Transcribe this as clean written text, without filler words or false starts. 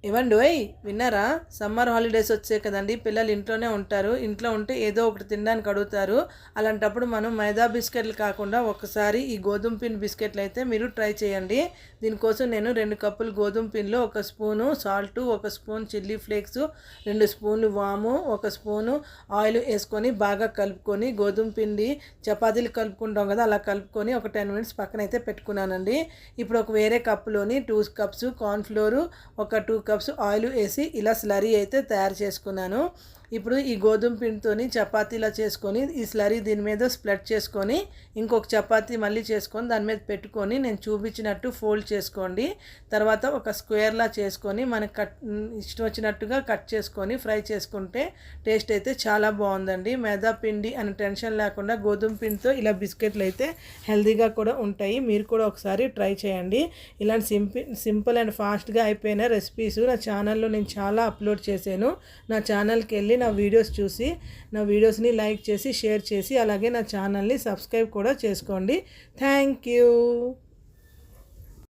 ఇవ్వండోయ్ విన్నారా? Summer holidays వచ్చాయి కదండి. పిల్లలు ఇంట్లోనే ఉంటారు. ఇంట్లో ఉంటే ఏదో ఒకటి తినడానికి అడుగుతారు. అలాంటప్పుడు మనం మైదా బిస్కెట్లు కాకుండా ఒకసారి ఈ గోధుమ పిండి బిస్కెట్లు అయితే మీరు ట్రై చేయండి. దీనికోసం నేను 2 కప్పులు గోధుమ పిండిలో 1 spoon salt, 1 spoon chilli flakes, 2 స్పూన్లు వాము, 1 స్పూను ఆయిల్ వేసుకొని బాగా కలుపుకొని, గోధుమ పిండి చపాతీలు కలుపుకుంటాం కదా, అలా కలుపుకొని ఒక 10 మినిట్స్ పక్కన అయితే పెట్టుకున్నానండి. ఇప్పుడు ఒక వేరే కప్పులోని 2 కప్స్ కార్న్ఫ్లోరు, ఒక 2 కప్స్ ఆయిల్ వేసి ఇలా స్లరీ అయితే తయారు చేసుకున్నాను. ఇప్పుడు ఈ గోధుమ పిండితోని చపాతీలా చేసుకొని ఈ స్లరీ దీని మీద స్ప్రెడ్ చేసుకొని ఇంకొక చపాతీ మళ్ళీ చేసుకొని దాని మీద పెట్టుకొని నేను చూపించినట్టు ఫోల్డ్ చేసుకోండి. తర్వాత ఒక స్క్వేర్లా చేసుకొని మనకు ఇష్టం వచ్చినట్టుగా కట్ చేసుకొని ఫ్రై చేసుకుంటే టేస్ట్ అయితే చాలా బాగుందండి. మైదా పిండి అని టెన్షన్ లేకుండా గోధుమ పిండితో ఇలా బిస్కెట్లు అయితే హెల్తీగా కూడా ఉంటాయి. మీరు కూడా ఒకసారి ట్రై చేయండి. ఇలాంటి సింపుల్ అండ్ ఫాస్ట్గా అయిపోయిన రెసిపీస్ నా ఛానల్లో నేను చాలా అప్లోడ్ చేశాను. నా ఛానల్కి వెళ్ళి నా వీడియోస్ చూసి నా వీడియోస్ని లైక్ చేసి షేర్ చేసి అలాగే నా ఛానల్ని సబ్స్క్రైబ్ కూడా చేసుకోండి. Thank you.